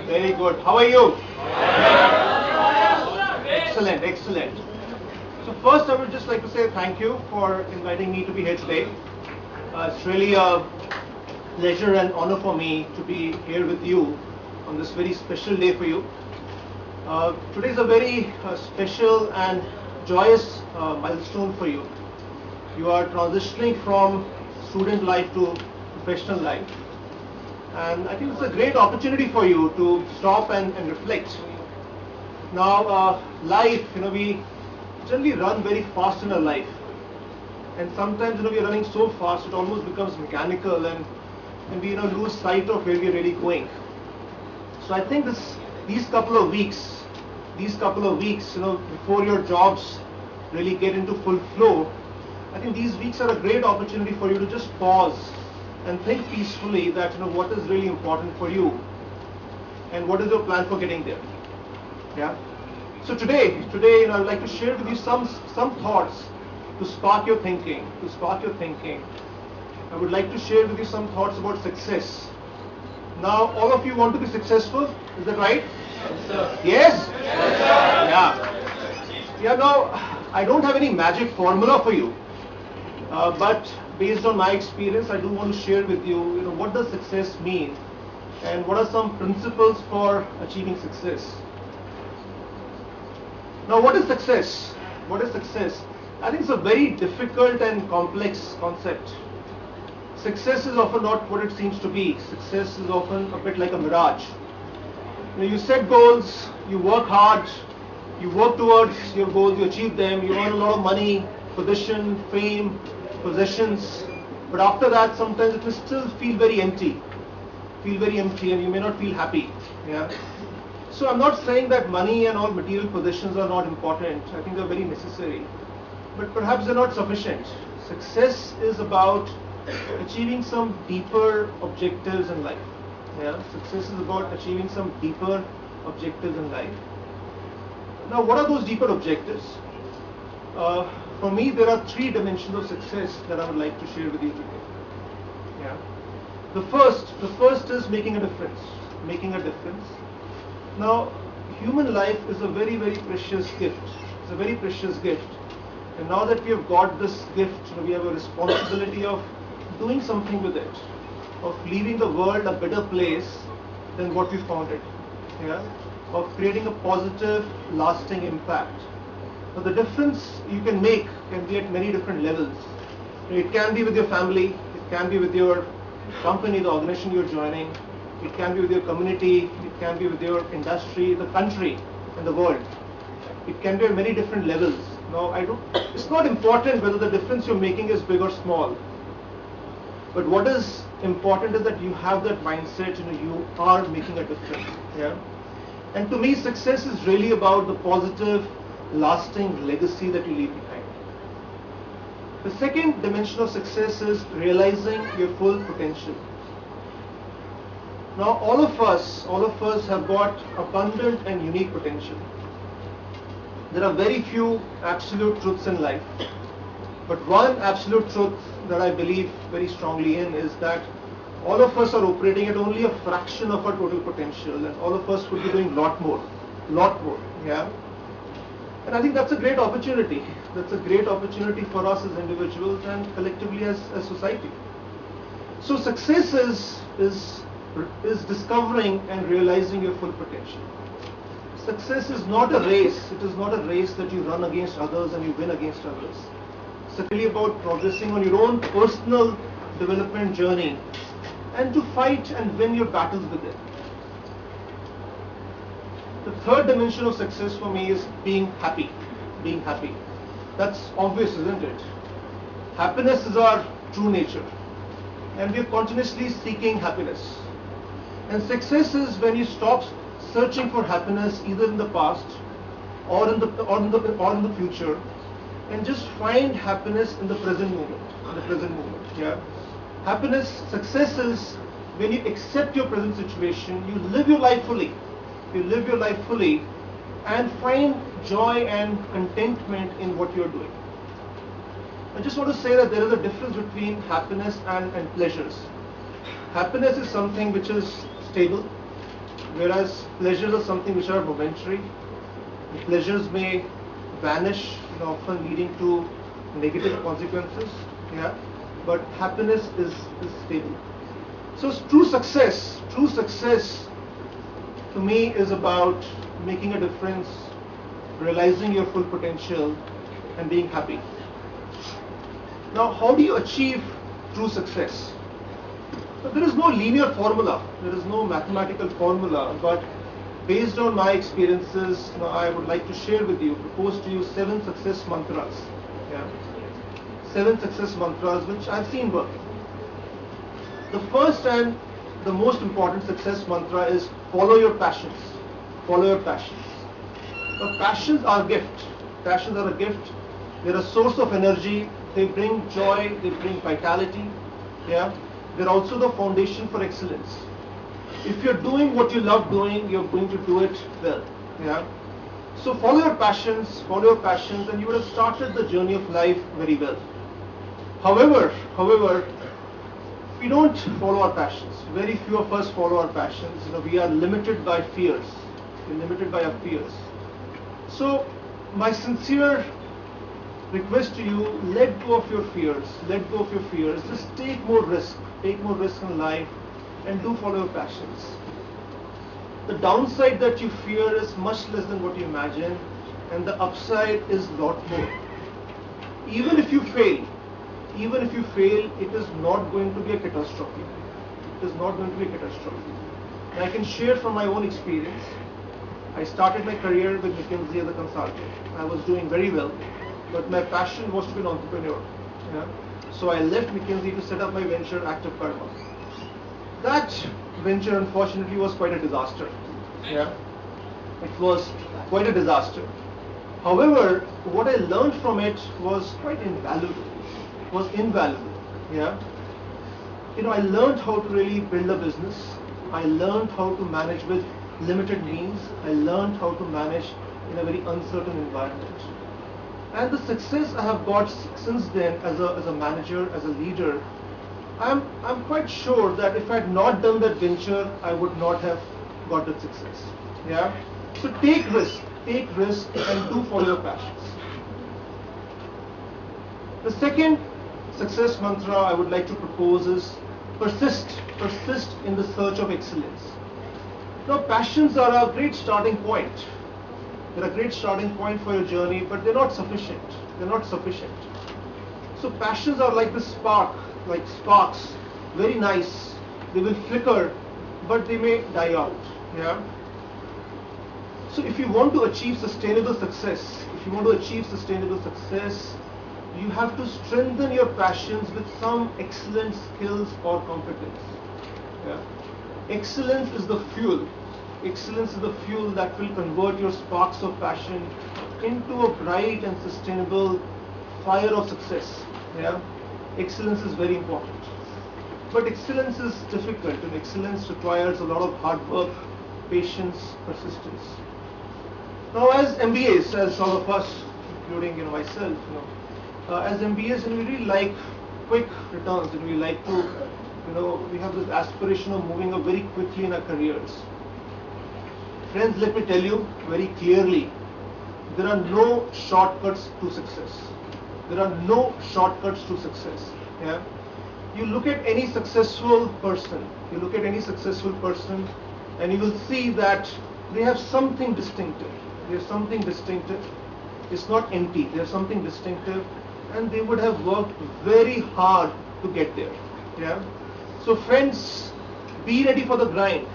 Very good. How are you? Excellent, excellent. So first I would just like to say thank you for inviting me to be here today. It's really a pleasure and honor for me to be here with you on this very special day for you. Today is a very special and joyous milestone for you. You are transitioning from student life to professional life. And I think it's a great opportunity for you to stop and reflect. Now, life, we generally run very fast in our life. And sometimes, we are running so fast, it almost becomes mechanical and we, lose sight of where we are really going. So I think these couple of weeks, before your jobs really get into full flow, I think these weeks are a great opportunity for you to just pause and think peacefully that what is really important for you and what is your plan for getting there. Yeah. So today I would like to share with you some thoughts to spark your thinking. I would like to share with you some thoughts about success. Now, all of you want to be successful, is that right? Yes, sir. Yes? Yes, sir. Yeah. Yeah. Now, I don't have any magic formula for you, but based on my experience, I do want to share with you, what does success mean, and what are some principles for achieving success. Now, what is success? What is success? I think it's a very difficult and complex concept. Success is often not what it seems to be. Success is often a bit like a mirage. You set goals, you work hard, you work towards your goals, you achieve them, you earn a lot of money, position, fame, possessions, but after that sometimes it will still feel very empty, and you may not feel happy. Yeah. So I'm not saying that money and all material possessions are not important. I think they're very necessary, but perhaps they're not sufficient. Success is about achieving some deeper objectives in life. Yeah. Success is about achieving some deeper objectives in life. Now, what are those deeper objectives? For me, there are three dimensions of success that I would like to share with you today. Yeah. The first is making a difference. Now, human life is a very, very precious gift. It's a very precious gift. And now that we have got this gift, we have a responsibility of doing something with it, of leaving the world a better place than what we found it. Yeah. Of creating a positive, lasting impact. Now, the difference you can make can be at many different levels. It can be with your family, it can be with your company, the organization you're joining, it can be with your community, it can be with your industry, the country, and the world. It can be at many different levels. Now, it's not important whether the difference you're making is big or small. But what is important is that you have that mindset, you are making a difference. Yeah. And to me, success is really about the positive, lasting legacy that you leave behind. The second dimension of success is realizing your full potential. Now, all of us have got abundant and unique potential. There are very few absolute truths in life, but one absolute truth that I believe very strongly in is that all of us are operating at only a fraction of our total potential, and all of us could be doing lot more, yeah. And I think that's a great opportunity. That's a great opportunity for us as individuals and collectively as society. So success is discovering and realizing your full potential. Success is not a race. It is not a race that you run against others and you win against others. It's really about progressing on your own personal development journey and to fight and win your battles with it. The third dimension of success for me is being happy. That's obvious, isn't it? Happiness is our true nature, and we are continuously seeking happiness. And success is when you stop searching for happiness either in the past or in the future, and just find happiness in the present moment. Yeah. Happiness, success is when you accept your present situation, you live your life fully. And find joy and contentment in what you're doing. I just want to say that there is a difference between happiness and pleasures. Happiness is something which is stable, whereas pleasures are something which are momentary. The pleasures may vanish, often leading to negative consequences. Yeah, but happiness is stable. So true success to me is about making a difference, realizing your full potential, and being happy. Now, how do you achieve true success? So there is no linear formula, there is no mathematical formula, but based on my experiences, I would like to share with you, propose to you 7 success mantras. Yeah. 7 success mantras which I've seen work. The first and the most important success mantra is follow your passions. Follow your passions. Now, passions are a gift. Passions are a gift. They're a source of energy. They bring joy. They bring vitality. Yeah. They're also the foundation for excellence. If you're doing what you love doing, you're going to do it well. Yeah. So follow your passions, and you would have started the journey of life very well. However, we don't follow our passions. Very few of us follow our passions. We are limited by fears. We're limited by our fears. So my sincere request to you, let go of your fears. Let go of your fears. Just take more risk. Take more risk in life and do follow your passions. The downside that you fear is much less than what you imagine, and the upside is a lot more. Even if you fail, it is not going to be a catastrophe. It is not going to be a catastrophe. And I can share from my own experience. I started my career with McKinsey as a consultant. I was doing very well, but my passion was to be an entrepreneur. Yeah? So I left McKinsey to set up my venture, Active Karma. That venture, unfortunately, was quite a disaster. Yeah, it was quite a disaster. However, what I learned from it was quite invaluable. Yeah, I learned how to really build a business. I learned how to manage with limited means. I learned how to manage in a very uncertain environment. And the success I have got since then as a manager, as a leader, I'm quite sure that if I had not done that venture, I would not have got that success. Yeah. So take risk, and do follow your passions. The second success mantra I would like to propose is persist in the search of excellence. Now, passions are a great starting point. They're a great starting point for your journey, but they're not sufficient. So passions are like the spark, like sparks, very nice. They will flicker, but they may die out. Yeah. So if you want to achieve sustainable success, you have to strengthen your passions with some excellent skills or competence. Yeah. Excellence is the fuel. That will convert your sparks of passion into a bright and sustainable fire of success. Yeah. Excellence is very important. But excellence is difficult, and excellence requires a lot of hard work, patience, persistence. Now, as MBAs, as all of us, including myself, as MBAs, we really like quick returns, and we like to, we have this aspiration of moving up very quickly in our careers. Friends, let me tell you very clearly, there are no shortcuts to success. Yeah. You look at any successful person, and you will see that they have something distinctive. It's not empty. There's something distinctive, and they would have worked very hard to get there. Yeah. So friends, be ready for the grind.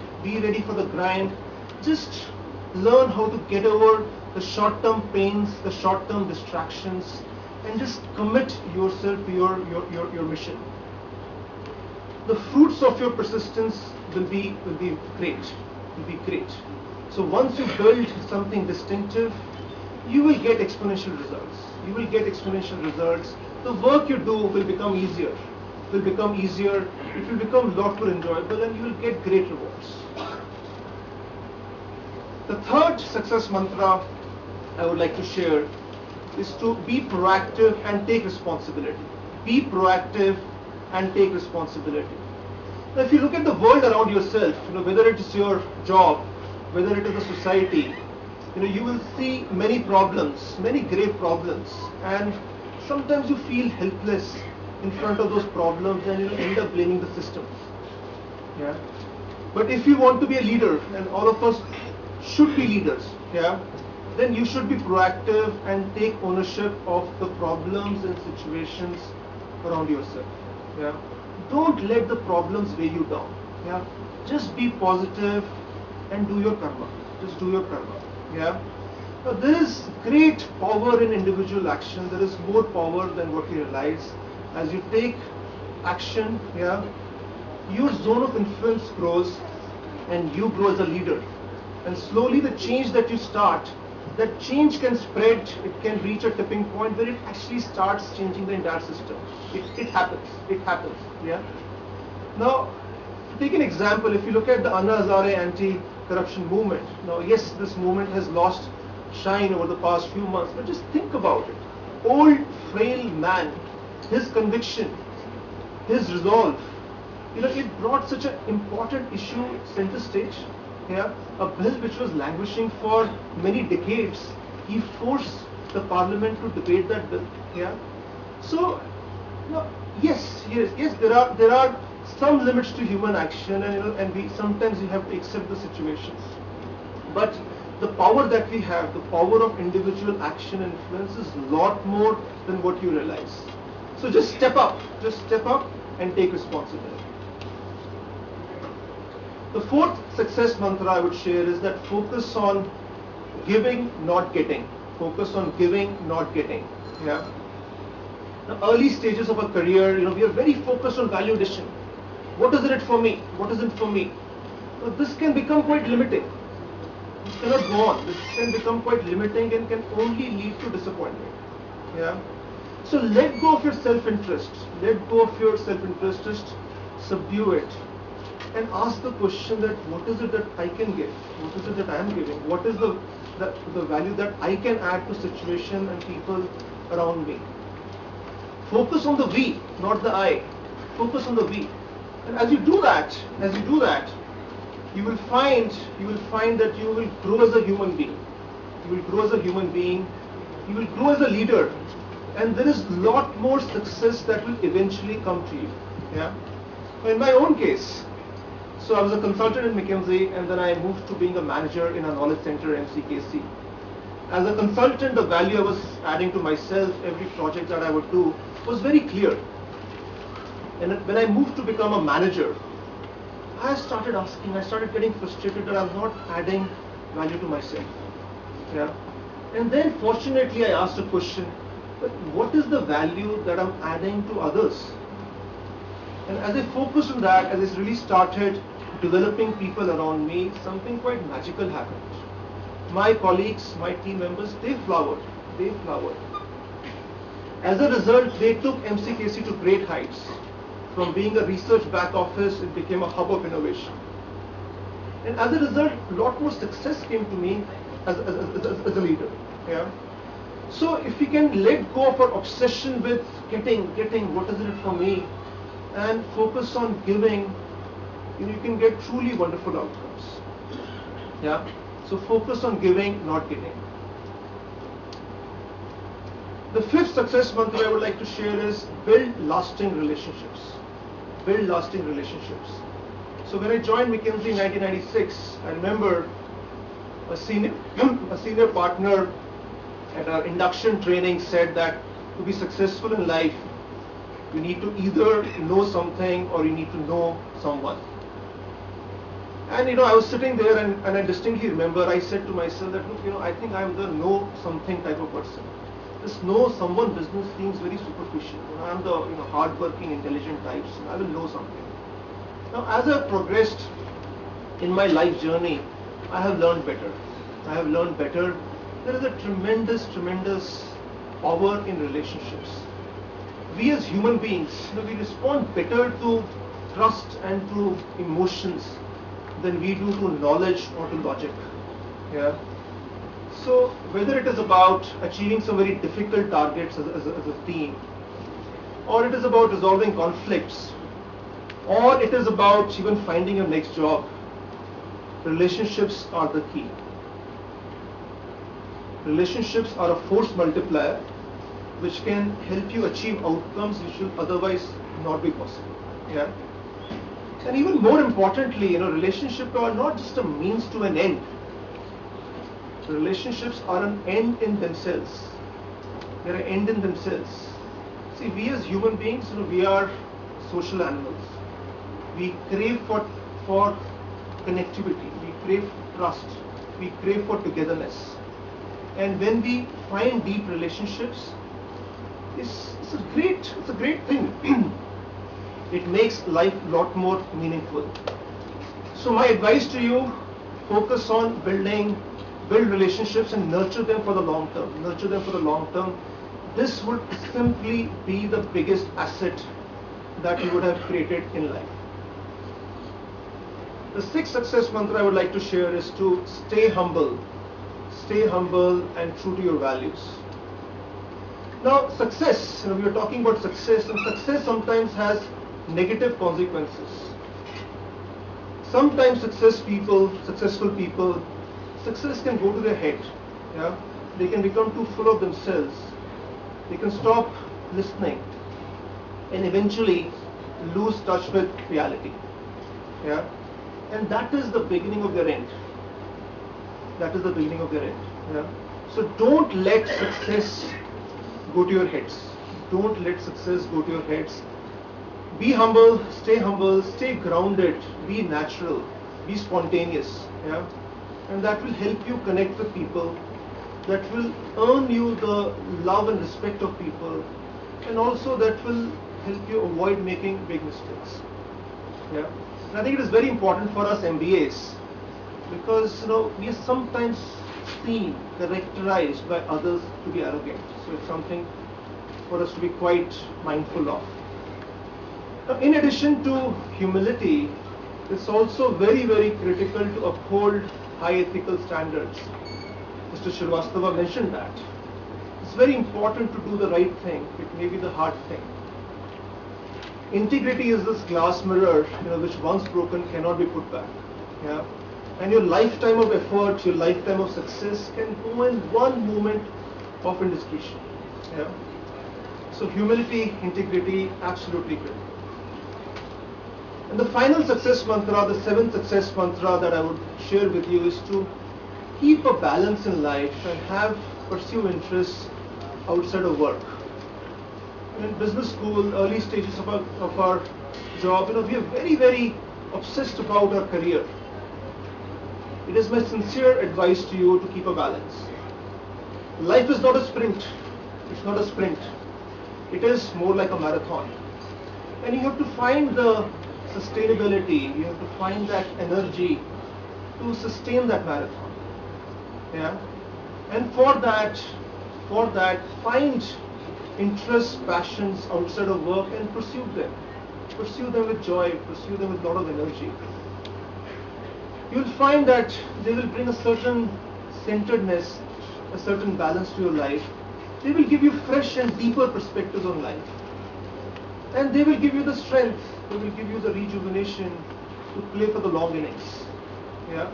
Just learn how to get over the short-term pains, the short-term distractions, and just commit yourself to your mission. The fruits of your persistence will be great. So once you build something distinctive, you will get exponential results. The work you do will become easier. It will become a lot more enjoyable, and you will get great rewards. The third success mantra I would like to share is to be proactive and take responsibility. Now, if you look at the world around yourself, whether it is your job, whether it is the society, you will see many problems, many grave problems, and sometimes you feel helpless in front of those problems, and you end up blaming the system. Yeah. But if you want to be a leader, and all of us should be leaders, yeah, then you should be proactive and take ownership of the problems and situations around yourself. Yeah. Don't let the problems weigh you down. Yeah. Just be positive and do your karma. Just do your karma. Yeah. Now, there is great power in individual action. There is more power than what you realize. As you take action, yeah, your zone of influence grows and you grow as a leader. And slowly the change that you start, that change can spread, it can reach a tipping point where it actually starts changing the entire system. It happens, yeah. Now, to take an example, if you look at the Anna Hazare anti-corruption movement, now yes, this movement has lost shine over the past few months, but just think about it. Old, frail man, his conviction, his resolve, it brought such an important issue center stage. Yeah, a bill which was languishing for many decades, he forced the parliament to debate that bill. Yeah, so yes, there are some limits to human action, and we sometimes you have to accept the situations. But the power that we have, the power of individual action and influence, is a lot more than what you realize. So just step up and take responsibility. The fourth success mantra I would share is that focus on giving, not getting. Focus on giving, not getting. Yeah. The early stages of a career, we are very focused on value addition. What is in it for me? What isn't for me? So this can become quite limiting. This cannot go on. This can become quite limiting and can only lead to disappointment. Yeah. So let go of your self-interest. Let go of your self-interest. Just subdue it. And ask the question that what is it that I can give? What is it that I am giving? What is the value that I can add to situation and people around me? Focus on the we, not the I. Focus on the we. And as you do that, you will find that you will grow as a human being. You will grow as a human being. You will grow as a leader. And there is a lot more success that will eventually come to you. Yeah. In my own case, so I was a consultant in McKinsey, and then I moved to being a manager in a knowledge center, MCKC. As a consultant, the value I was adding to myself, every project that I would do, was very clear. And when I moved to become a manager, I started getting frustrated that I'm not adding value to myself. Yeah. And then fortunately I asked a question, but what is the value that I'm adding to others? And as I focused on that, as I really started developing people around me, something quite magical happened. My colleagues, my team members, they flowered. As a result, they took MCKC to great heights. From being a research back office, it became a hub of innovation. And as a result, a lot more success came to me as a leader. Yeah. So if we can let go of our obsession with getting, what is it for me, and focus on giving, you can get truly wonderful outcomes. Yeah. So focus on giving, not getting. The fifth success mantra I would like to share is build lasting relationships. Build lasting relationships. So when I joined McKinsey in 1996, I remember a senior partner at our induction training said that to be successful in life, you need to either know something or you need to know someone. And I was sitting there and I distinctly remember I said to myself that look, I think I'm the know something type of person. This know someone business seems very superficial. I'm the hard-working, intelligent types. I will know something. Now, as I progressed in my life journey, I have learned better. There is a tremendous power in relationships. We as human beings, we respond better to trust and to emotions than we do to knowledge or to logic. Yeah. So whether it is about achieving some very difficult targets as a team, or it is about resolving conflicts, or it is about even finding your next job, relationships are the key. Relationships are a force multiplier which can help you achieve outcomes which will otherwise not be possible. Yeah. And even more importantly, relationships are not just a means to an end. Relationships are an end in themselves. They are an end in themselves. See, we as human beings, we are social animals. We crave for connectivity. We crave trust. We crave for togetherness. And when we find deep relationships, it's a great thing. It makes life a lot more meaningful. So my advice to you, focus on build relationships and nurture them for the long term. Nurture them for the long term. This would simply be the biggest asset that you would have created in life. The sixth success mantra I would like to share is to stay humble. Stay humble and true to your values. Now, success, we are talking about success, and success sometimes has negative consequences. Sometimes successful people, success can go to their head. Yeah? They can become too full of themselves. They can stop listening and eventually lose touch with reality. Yeah? And that is the beginning of their end. That is the beginning of their end. Yeah? So don't let success go to your heads. Don't let success go to your heads. Be humble, stay grounded, be natural, be spontaneous. Yeah? And that will help you connect with people. That will earn you the love and respect of people. And also that will help you avoid making big mistakes. Yeah? And I think it is very important for us MBAs, because we are sometimes seen, characterized by others to be arrogant. So it's something for us to be quite mindful of. Now, in addition to humility, it's also very, very critical to uphold high ethical standards. Mr. Srivastava mentioned that. It's very important to do the right thing. It may be the hard thing. Integrity is this glass mirror, which once broken cannot be put back. Yeah? And your lifetime of effort, your lifetime of success can go in one moment of indiscretion. Yeah? So humility, integrity, absolutely critical. And the final success mantra, the seventh success mantra that I would share with you is to keep a balance in life and pursue interests outside of work. In business school, early stages of our job, we are very, very obsessed about our career. It is my sincere advice to you to keep a balance. Life is not a sprint. It's not a sprint. It is more like a marathon. And you have to find the sustainability, you have to find that energy to sustain that marathon. Yeah? And for that, find interests, passions outside of work and pursue them. Pursue them with joy, pursue them with a lot of energy. You will find that they will bring a certain centeredness, a certain balance to your life. They will give you fresh and deeper perspectives on life. And they will give you the strength, they will give you the rejuvenation to play for the long innings. Yeah?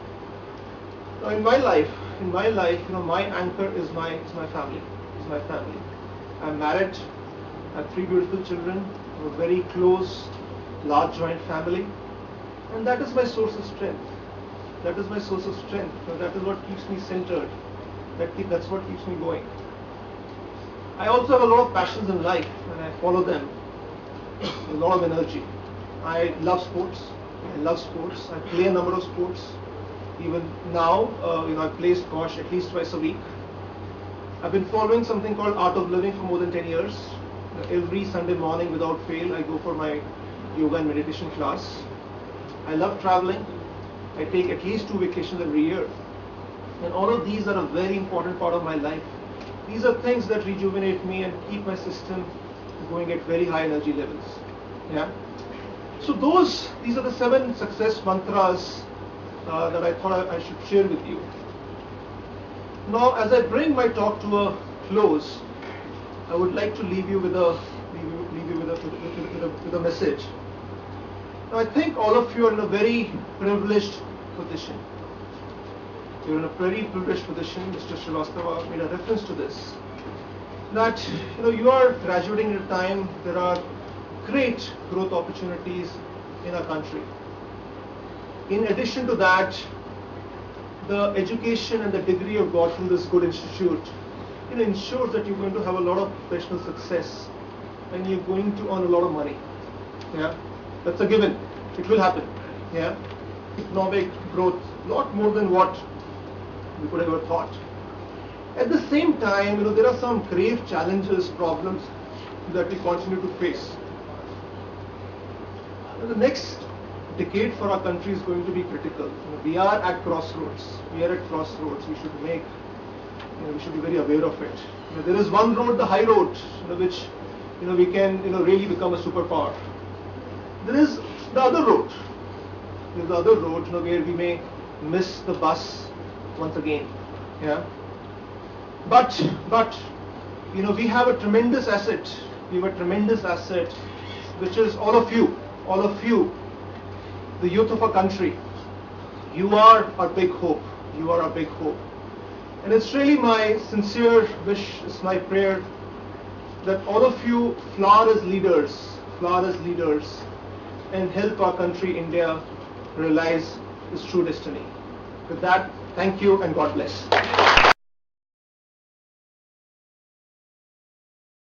Now in my life, my anchor is my family. Is my family. I'm married, I have 3 beautiful children, a very close, large joint family, and that is my source of strength. That is my source of strength. That is what keeps me centered. That's what keeps me going. I also have a lot of passions in life, and I follow them with a lot of energy. I love sports. I play a number of sports. Even now, I play squash at least twice a week. I've been following something called Art of Living for more than 10 years. Every Sunday morning without fail, I go for my yoga and meditation class. I love traveling. I take at least 2 vacations every year. And all of these are a very important part of my life. These are things that rejuvenate me and keep my system going at very high energy levels. Yeah. So these are the 7 success mantras that I thought I should share with you. Now, as I bring my talk to a close, I would like to leave you with a message. Now, I think all of you are in a very privileged position. You're in a very privileged position. Mr. Srivastava made a reference to this. That you are graduating at a time there are great growth opportunities in our country. In addition to that, the education and the degree you got from this good institute ensures that you're going to have a lot of professional success and you're going to earn a lot of money. Yeah, that's a given. It will happen. Yeah, economic growth, lot more than what we could have ever thought. At the same time, there are some grave challenges, problems that we continue to face. The next decade for our country is going to be critical. We are at crossroads. We are at crossroads. We should make, we should be very aware of it. There is one road, the high road, which we can really become a superpower. There is the other road. There is the other road where we may miss the bus once again. Yeah. But we have a tremendous asset. We have a tremendous asset, which is all of you, the youth of our country. You are our big hope. You are our big hope. And it's really my sincere wish, it's my prayer that all of you flower as leaders, and help our country, India, realize its true destiny. With that, thank you and God bless.